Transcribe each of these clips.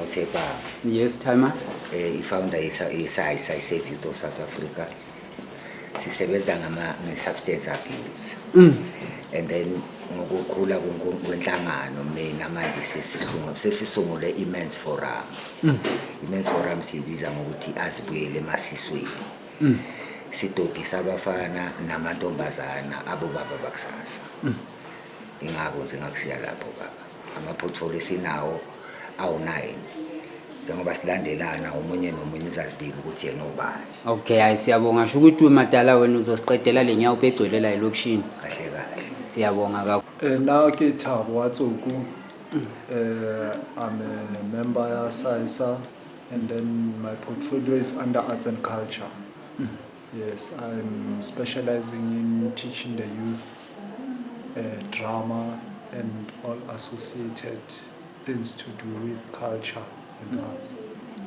Msepang. Yes, Timer. I-founder i-SAISA, Safe Youth of South Africa. Sisebenza nge-substance abuse. And then ngokukhula kwenhlangano mina manje sesisungule i-Men's Forum. I-Men's Forum siyibiza ngokuthi azibuyele emasisweni. Sidodisa abafana namantombazana abobaba bakusasa. Ingakho singakushiya lapho baba. Ama-portfolio sinawo awu-9. Njengoba silandelana umunye nomunye uzazibika ukuthi yena ubani. Okay, siyabonga sho ukuthi uMadala wena uzosiqedela lenyawo begcwelela elokishini. Kahle kahle. Siyabonga kakhulu. Na ke Thabo Watsoku. I'm a member ya SAISA, and then my portfolio is under arts and culture. Yes, I'm specializing in teaching the youth drama and all associated things to do with culture and arts.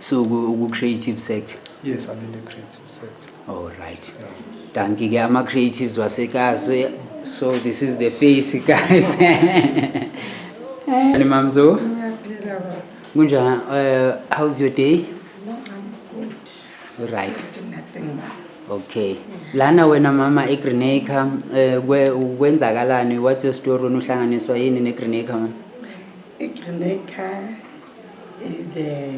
So creative sector. Yes, I'm in the creative sector. All right. Yeah. Danke ke ama creatives wasekazo. So this is the face guys. Ani mamzo? Ngiyaphila baba. Kunjani? How's your day? No, I'm good. Right. Nothing bad. Okay. Lana wena mama eGreenacre kwenzakalani? What's your story uhlanganiswa yini neGreenacre man? EGreenacre is the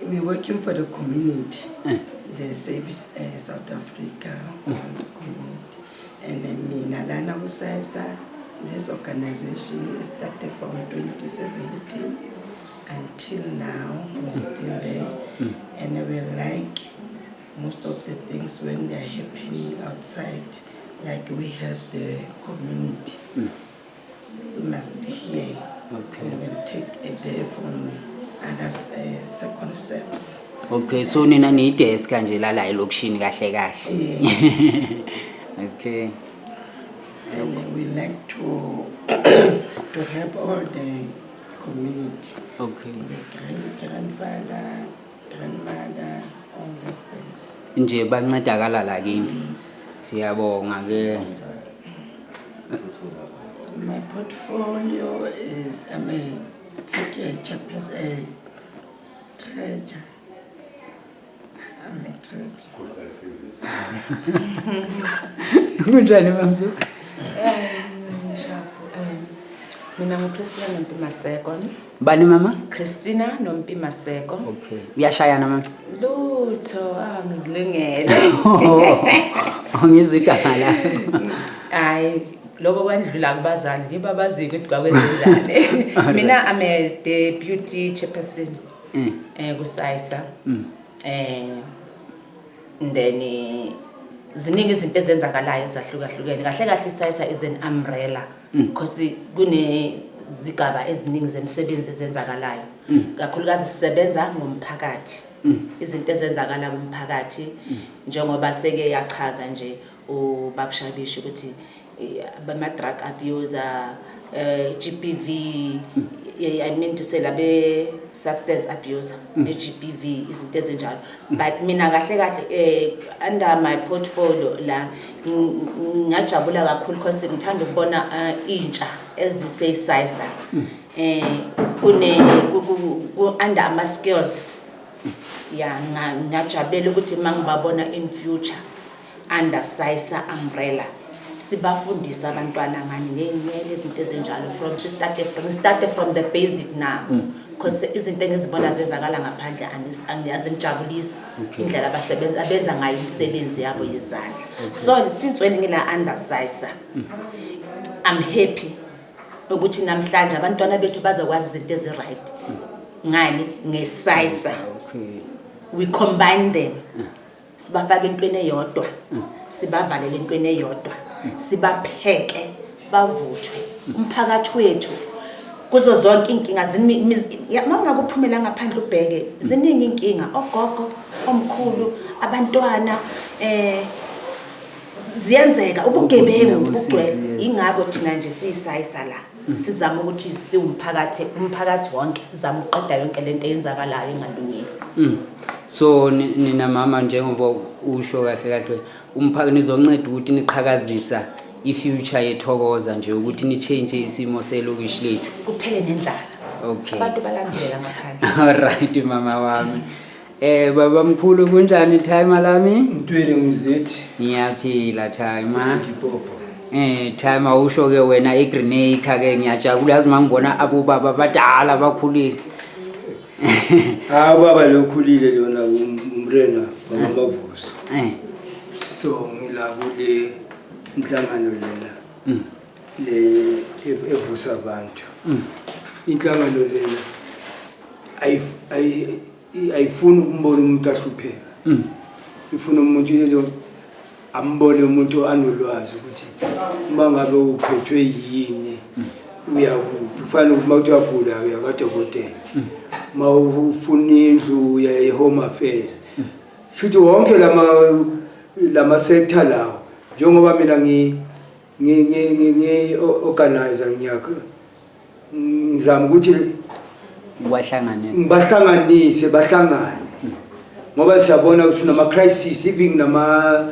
we're working for the community, the Save South Africa community. And then mina lana kusasa, this organization started from 2017 until now. We're still there, and we like most of the things when they're happening outside, like we help the community. We must be here. Okay. And we'll take it there from other second steps. Okay, so nina ni desk kanje la elokishini kahle kahle. Yes. Okay. And we like to help all the community. Okay. The grandfather, grandmother, all those things. Nje bancedakala la kini. Yes. Siyabonga ke. My portfolio is I'm a chairperson, treasure. I'm a treasure. Kunjani mamzo? Shapo. Mina nguChristina Nompimaseko. Bani mama? Christina Nompimaseko. Okay. Uyashayana mama? Lutho ngizilungele. Ngizwe igama la. Ay lokho kwandlula kubazali ngiba bazi ukuthi kwakwenzenjani. Mina I'm a deputy chairperson ku SAISA. And then ziningi izinto ezenzakalayo ezahlukahlukene. Kahle kahle SAISA is an umbrella because kune zigaba eziningi zemsebenzi ezenzakalayo. Kakhulukazi sisebenza ngomphakathi. Izinto ezenzakala kumphakathi njengoba seke yachaza nje uBabshabisho ukuthi bama drug abuser, GBV, I mean to say labe substance abuser, GBV izinto ezinjalo. But mina kahle kahle under my portfolio la ngajabula kakhulu because ngithanda ukubona intsha ezise SAISA under ama skills ya ngajabulela ukuthi mangibabona in future under SAISA umbrella sibafundisa abantwana ngani ngenyele izinto ezinjalo started from the basic now because izinto engizibona zenzakala ngaphandle angiyazi ngijabulisi indlela abasebenza abenza ngayo imisebenzi yabo yezandla. So since when ngila under SAISA I'm happy ukuthi namhlanje abantwana bethu bazokwazi izinto ezi right ngani ngeSAISA. Okay. We combine them. Sibafaka entweni eyodwa, sibavalele entweni eyodwa, sibapheke bavuthwe umphakathi wethu kuzo zonke inkinga mangabe uphumela ngaphandle ubheke ziningi inkinga ogogo omkhulu abantwana ziyenzeka ubugebengu bugcwele ingakho thina nje siyiSAISA la sizama ukuthi siwumphakathi wonke sizama uqeda yonke lento eyenzakalayo engalungile. So nina mama njengoba usho kahle kahle umphakathi nizonceda ukuthi niqhakazisa i-future yethokoza nje ukuthi ni-change isimo selokishi lethu. kuphele nendlala Okay. abantu balandela ngaphandle. Alright mama wami. Baba mkhulu kunjani time lami? Ntwele nguzithi Ngiyaphila time. Kipopo. Time awusho ke wena eGreen Acre ke ngiyajabula yazi mangibona abobaba badala bakhulile. Baba lokhulile lona umrena wamavuso. So ngila kule inhlangano lena. Le evusa abantu. Inhlangano lena ayifuni ukumbona umuntu ahlupheka. Ifuna umuntu yezo ambone umuntu anolwazi ukuthi uma ngabe uphethwe yini uyakuphi. Kufanele ukuthi mawuthi uyagula uya kadokotela. Mawufuna indlu uya e-home affairs. Futhi wonke lama sector lawo njengoba mina ngi organizer ngiyakho ngizama ukuthi Wahlanganisa. bahlangane ngoba siyabona ukuthi nama crisis even nama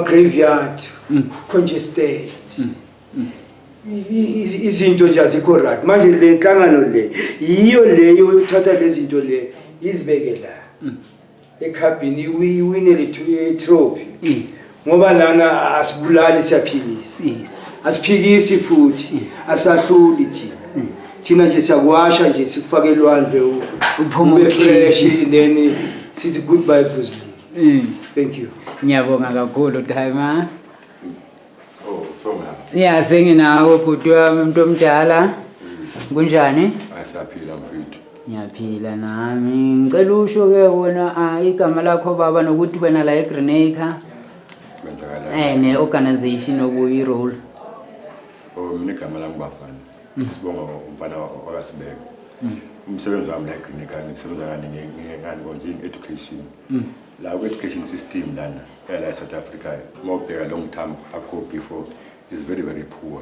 graveyard congested izinto nje azikho right manje le nhlangano le yiyo leyo uthatha lezi zinto le izibeke la ekhabini uwine le trophy ngoba lana asibulali siyaphilisa asiphikisi futhi asahluli thina nje siyakwasha nje sikufake elwandle Uphume fresh then sithi goodbye Bruce Lee. Thank you. Ngiyabonga kakhulu time. Songa. Yeah, senginawe bhuti wami umuntu omdala. Kunjani? Asaphila mfethu. Ngiyaphila nami. Ngicela usho ke wena igama lakho baba nokuthi wena la eGreen Acre. Kwenzakala. Ne organization okuyi role. Mina igama lami Bafana. Sibonga umfana wakasibeka. Umsebenzi wami la eGreen Acre ngisebenza ngani konke education. La education system lana la South Africa mawubheka long term ago before is very poor.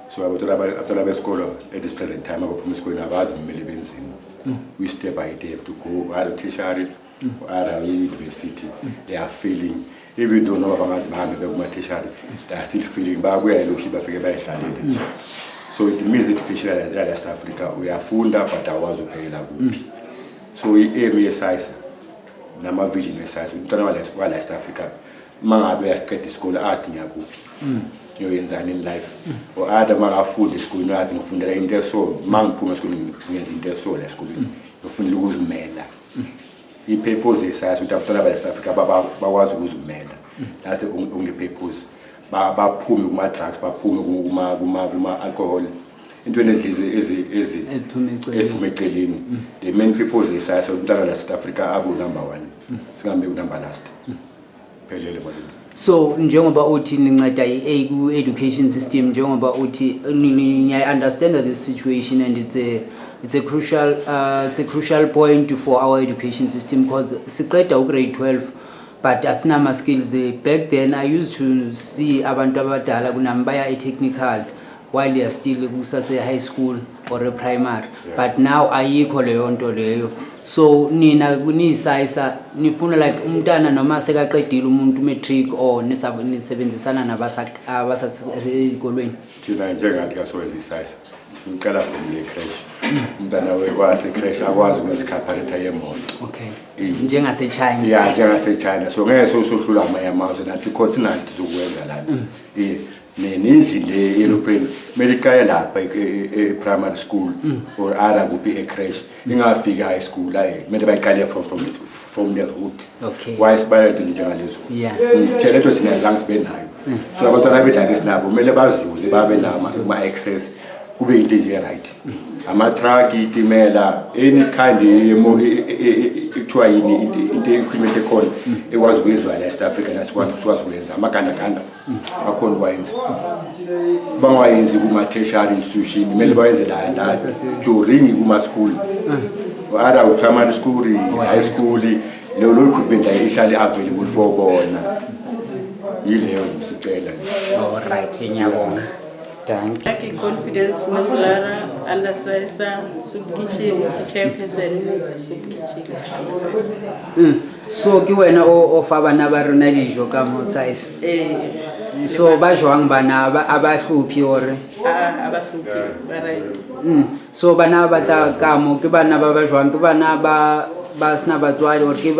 So abantwana besikolo at this present time abaphuma esikoleni abazi kumele benzini. We step by day have to go either tertiary or either university. They are failing. Even though no bangazi bahambe bekuma tertiary, they are still failing. Babuya elokushi bafike bayihlalele nje. So it means education la South Africa uyafunda but awazi uphela kuphi. So i-aim yesayisa nama vision yesayisa umntwana wala South Africa mangabe yaqeda isikole athi ngiyakuphi. Yoyenzani in life or other makafunda esikoleni athi ngifundela into eso mangiphuma esikoleni ngenza into eso la esikoleni ngifundela ukuzimela. I-purpose yesayisa ukuthi abantwana bala South Africa bakwazi ukuzimela. That's the only purpose. Baphume kuma drugs baphume kuma alcohol intweni eziphume eceleni. The main purpose yesayisa umntwana la South Africa abu number 1 singambe number last phelele bodwa. So njengoba uthi ninceda ku education system njengoba uthi I understand the situation and it's a crucial point for our education system because siqeda grade 12 but asina ma skills. Back then I used to see abantu abadala kunambaya e-technical while they are still kusase high school or a primary, but now ayikho leyo nto leyo. So nina kunisayisa nifuna like umntana noma sekaqedile umuntu matric or nisebenzisana nabasasikolweni. Thina njengathi kaSoyezisayisa siqala from the crash. Umntana wase crash akwazi ukuthi carburetor yemoto. Okay. Njengase China. Yeah, njengase China. So ngeke sohlula amazwe nathi khona sinathi sizokwenza lana. Neninzi le European medical lapha e-primary school or other kuphi e-crash ingafika high school ayi kumele bayiqale from the root. Okay. Why sibalete njengalezo? Yeah. Theleto thina zange sibe nayo. So abantwana bethu sinabo kumele bazuze babe nama access kube into nje right. Ama truck itimela any kind ekuthiwa yini into equipment ekhona ekwazi ukwenziwa la South Africa nasikwazi ukwenza amagandaganda akhona ukwenza bangayenzi kuma tertiary institution kumele bayenze la during kuma school ara primary school high school lo equipment ihlale available for bona yileyo sicela. All right, ngiyabonga. Thank you. Lucky Confidence Maslara, Alasasa, Subkichi, chairperson, Subkichi. So ke wena o fa bana ba rona dijo ka mo size. So ba jwang bana aba hlophi hore. abahlophi ba right. So bana ba ta ka mo ke bana ba jwang ke bana ba sna batswadi hore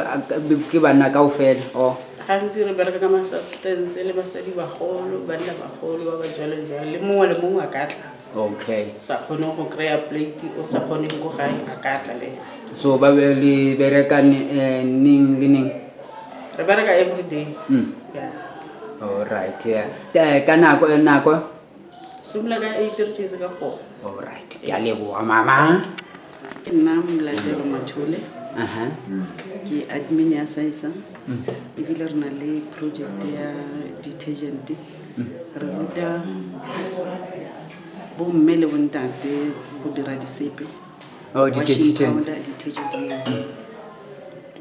ke bana kaofela o. Gantsi re bereka ka ma-substance le basadi bagolo banna bagolo ba ba jalo le mongwe a ka tla Okay. sa kgone go kry-a plate o sa kgone go gae a ka tla le So ba be le bereka ning le ning. re bereka everyday. Yeah. All right, yeah. Ka nako. Sumla ka 8 re tshetse ka 4. All right. Ya leboha mama. Ke nna Mlatelo Mathole. Ke admin ya SAISA. Ebile re na le project ya detergent. Re ruta bo mme le bontate go dira disepe. Oh, detergent. Detergent, yes.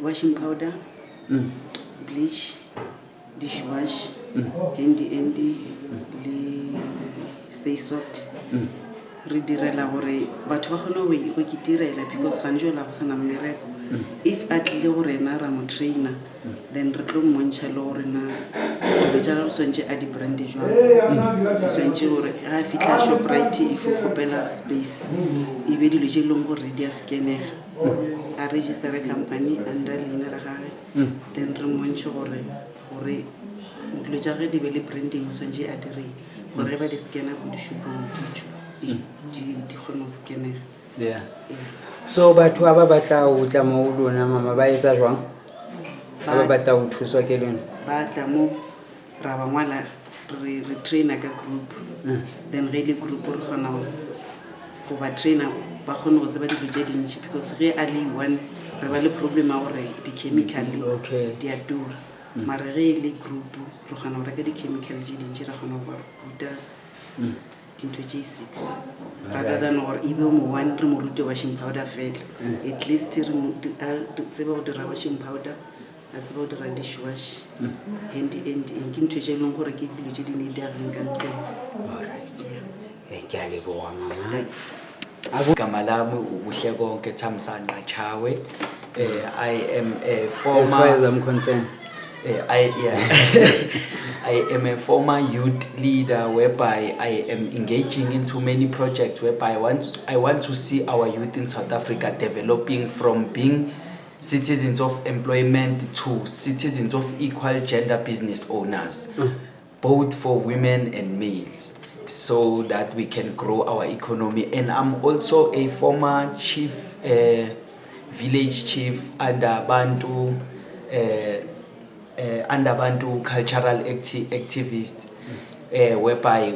Washing powder, bleach, dishwash, handy, le stay soft. Re direla gore batho ba gone go itirela because ga njo la go sana mmereko. If at le gore na ra mo trainer, then re tlo mmontsha le gore na dilo tsa go swantse a di brand jwang. Swantse gore ga fitla Shoprite if o gopela space e be dilo tse leng gore di a scanega. A register a company under leina la gagwe, then re mmontshe gore dilo tsa ge di be le branding o swantse a dire gore ba di scanner go di shopong di kgone go scanega. Yeah. So batho ba batla o tla mo lona mama ba etsa jwang? Ba batla o thuswa ke lona. Ba tla mo ra ba ngwala re trainer ka group, then re le group re gona go ba trainer ba kgone go tseba dilo tse dintsi because ge a le one re ba le problem a gore di-chemical di a tura. Mara ge le group re gona go reka di-chemical tse dintsi re gona go ba ruta into J6 rather than or even one re mo rute washing powder fela. At least re mo tseba go dira washing powder, a tseba go dira dishwash, handy ke ntho tse leng gore ke dilo tse di needang ka ntlong. Ke a leboha mama. Igama lami ubuhle konke Thamsanqa Chawe. I am a As far as former I'm concerned. I am a former youth leader whereby I am engaging into many projects whereby I want to see our youth in South Africa developing from being citizens of employment to citizens of equal gender business owners, both for women and males, so that we can grow our economy. And I'm also a former chief, village chief under Bantu cultural activist, whereby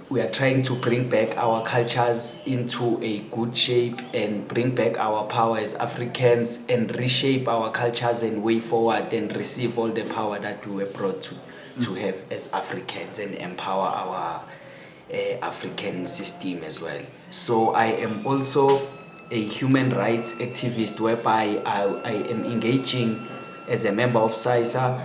we are trying to bring back our cultures into a good shape and bring back our power as Africans and reshape our cultures and way forward and receive all the power that we were brought to have as Africans and empower our African system as well. So I am also a human rights activist whereby I am engaging as a member of SAISA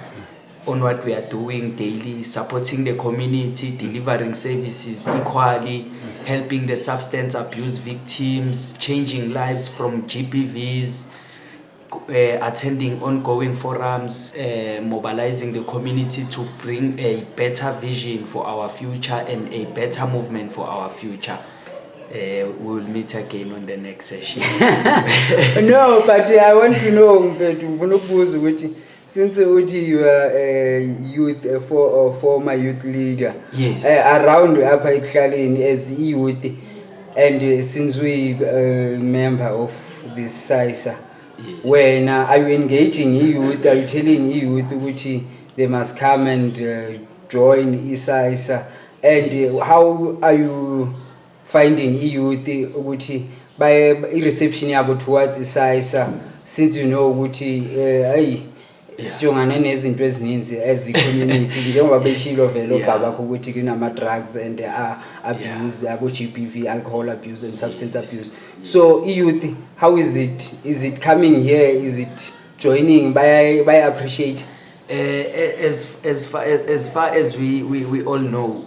on what we are doing daily, supporting the community, delivering services equally, helping the substance abuse victims, changing lives from GBVs, attending ongoing forums, mobilizing the community to bring a better vision for our future and a better movement for our future. We'll meet again on the next session. No, but I want to know, since you are a youth, a former youth leader, yes, around Upper Ikhaleni as youth, and since we member of this SAISA, yes. when are you engaging youth? Are you telling youth which they must come and join SAISA? And yes. How are you finding youth which by reception yabo towards SAISA, since you know which sijongana nezinto ezininzi as community njengoba beshilo vele ogaba ukuthi kunama drugs and abuse, abo GBV, alcohol abuse and substance abuse. So youth, how is it coming here? Is it joining? By appreciate as far as we all know,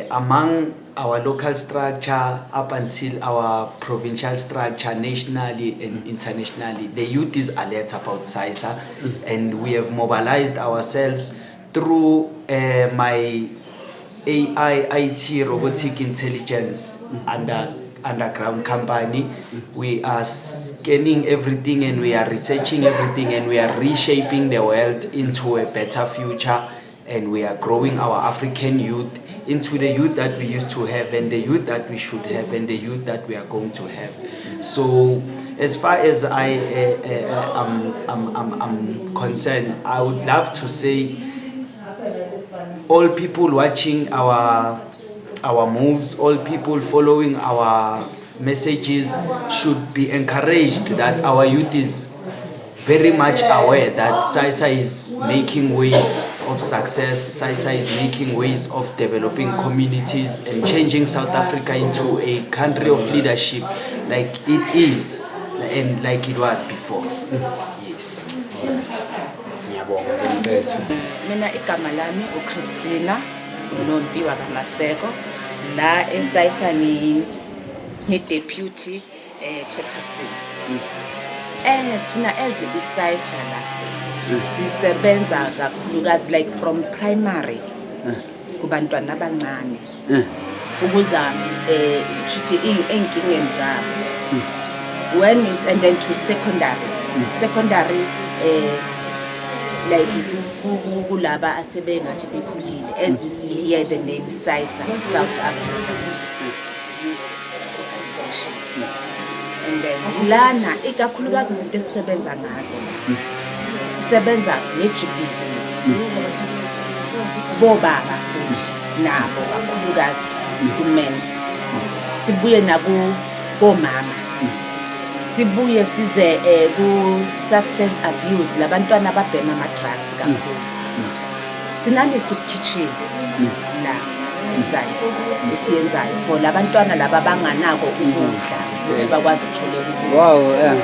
among our local structure up until our provincial structure, nationally and internationally, the youth is alert about SAISA, and we have mobilized ourselves through my AI, IT, robotic intelligence underground company, we are scanning everything and we are researching everything and we are reshaping the world into a better future, and we are growing our African youth into the youth that we used to have and the youth that we should have and the youth that we are going to have. So as far as I'm concerned, I would love to say all people watching our moves, all people following our messages should be encouraged that our youth is very much aware that SAISA is making ways of success, SAISA is making ways of developing communities and changing South Africa into a country of leadership like it is and like it was before. Yes. Mina igama lami uChristina Nompiwa kaMaseko, la eSAISA ni deputy chairperson. Thina as iSAISA la sisebenza kakhulukazi like from primary kubantwana abancane ukuza shithi inkingeni zabo when you and then to secondary like kulaba asebengathi bekhulile, as you see here the name SAISA, South Africa Organization. And then lana ikakhulukazi izinto esisebenza ngazo sisebenza ne-GBV bobaba futhi nabo kakhulukazi ku-mens, sibuye naku-bomama, sibuye size ku-substance abuse labantwana ababhema ama-drugs kakhulu. Sinaleso kitchen la iSAISA esiyenzayo for labantwana laba abanganako ukudla ukuthi bakwazi ukuthola ukudla. Wow, yeah.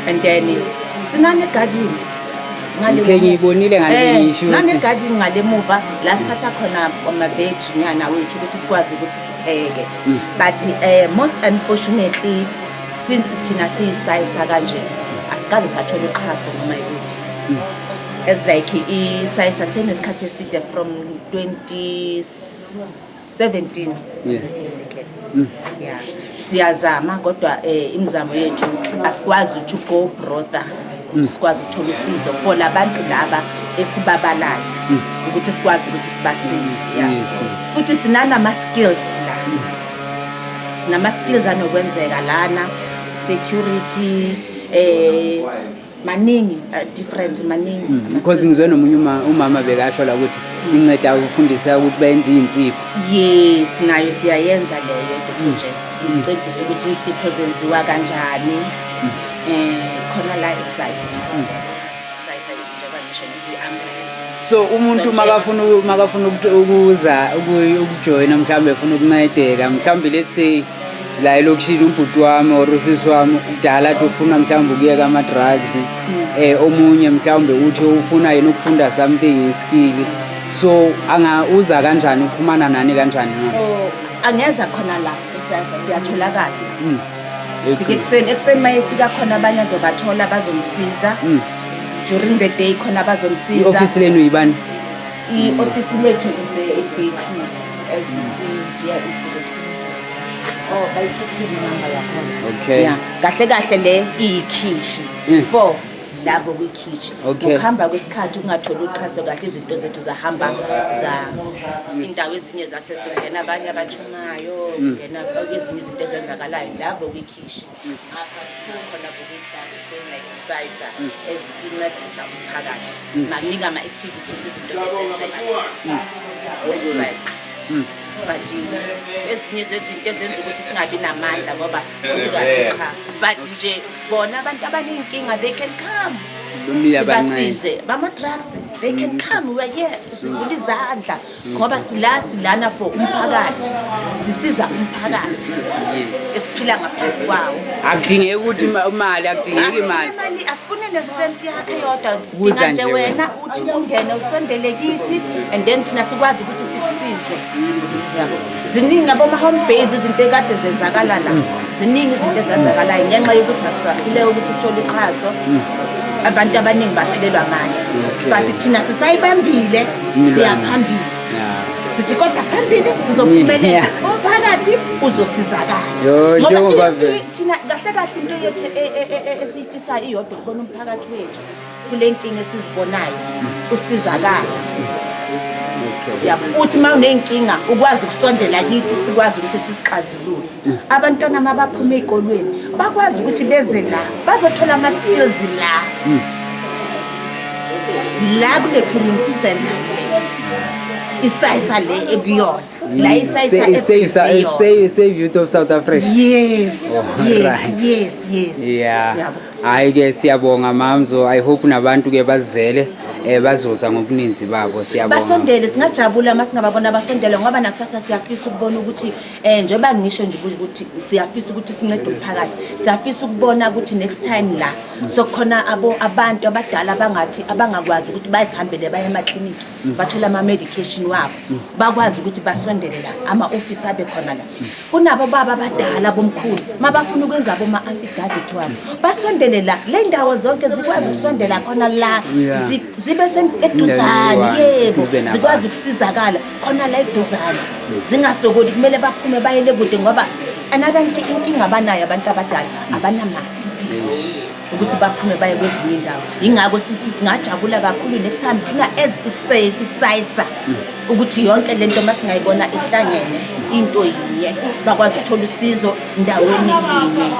And then sinane garden ngale ngiyibonile ngale issue. Sinane garden ngale muva la sithatha khona ama-veg nyana wethu ukuthi sikwazi ukuthi sipheke. But most unfortunately since thina siyiSAISA kanje asikaze sathola uxhaso noma yikuthi. As like iSAISA senesikhathi eside from 2017. Yeah. Yeah. Siyazama kodwa imizamo yethu asikwazi to go brother ukuthi sikwazi ukuthola usizo for labantu laba esibabalayo ukuthi sikwazi ukuthi sibasize. Yeah. Futhi sinana ama skills la. Sinama skills anokwenzeka lana, security maningi different maningi because ngizwe nomunye umama bekasho la ukuthi inceda ukufundisa ukuthi bayenze insipho. Yes, nayo siyayenza leyo ukuthi nje incedisa ukuthi insipho zenziwa kanjani khona la eSAISA. SAISA njengoba ngisho ngithi umbrella. So umuntu makafuna ukuza ukujoina mhlambe efuna ukuncedeka mhlambe let's say la elokishini umbhuti wami or usisi wami kudala ufuna mhlawumbe ukuyeka ama drugs omunye mhlawumbe uthi ufuna yena ukufunda something iskill, so uza kanjani uphumana nani kanjani na? Angeza khona la eSAISA siyatholakala. Sifike ekseni mayefika khona abanye azobathola bazomsiza during the day khona bazomsiza. Office lenu yibani? I-office lethu is a B2 as you see here is oh bayikhiphi number yakhona. Okay. Yeah, kahle le iyikhishi 4 labo kwikhishi. Ukuhamba kwesikhathi ungathola uxhaso kahle izinto zethu zahamba za indawo ezinye zasesingena abanye abathumayo ngena ezinye izinto ezenzakalayo labo kwikhishi. Apha khona bokuhlala like SAISA ezisincedisa umphakathi maningi ama activities izinto ezenzekayo SAISA. But ezinye zezinto ezenza ukuthi singabi namandla ngoba sitholi kahle uxhaso, but nje bona abantu abaninkinga they can come sibasize bama-drugs, they can come, we are here sivula izandla ngoba silana for umphakathi, sisiza umphakathi esiphila ngaphasi kwawo. Akudingeki ukuthi imali, akudingeki imali, asifune nesenti yakhe yodwa, sidinga nje wena uthi ungene usondele kithi and then thina sikwazi ukuthi sikusize. Ziningi aboma-home base izinto ekade zenzakala la, ziningi izinto ezenzakalayo ngenxa yokuthi asisafile ukuthi sithole uxhaso abantu abaningi baphelelwa amandla but thina sisayibambile siyaphambili sithi kodwa phambili sizophumelela umphakathi uzosizakala ngoba thina kahle kahle into yethu esiyifisayo iyodwa ukubona umphakathi wethu kule nkinga esizibonayo usizakala. Yabo uthi mawunenkinga ukwazi ukusondela kithi sikwazi ukuthi sisixazulule. Abantwana mabaphuma ezikolweni bakwazi ukuthi beze la bazothola ama skills la kule community center isaisa le ekuyona la isaisa save youth of South Africa. Yes. Yeah. Hayi ke siyabonga mamzo. I hope nabantu ke bazivele bazoza ngobuninzi babo siyabonga. Basondele singajabula masingababona basondele ngoba nakusasa siyafisa ukubona ukuthi njengoba ngisho nje ukuthi siyafisa ukuthi sincede umphakathi. Siyafisa ukubona ukuthi next time la sokhona abantu abadala abangathi abangakwazi ukuthi bazihambele baye emakliniki bathola ama medication wabo. Bakwazi ukuthi basondele la ama office abe khona la. Kunabo baba abadala bomkhulu mabafuna ukwenza abo ma affidavit wabo. Basondele la le ndawo zonke zikwazi ukusondela khona la zibe eduzane yebo zikwazi ukusizakala khona la eduzane zingasokoli kumele baphume bayele kude ngoba anabantu inkinga abanayo abantu abadala abanamali ukuthi baphume baye kwezinye indawo. Ingakho sithi singajabula kakhulu next time thina as isaisa ukuthi yonke lento masingayibona ihlangene into yinye bakwazi ukuthola usizo ndaweni yinye.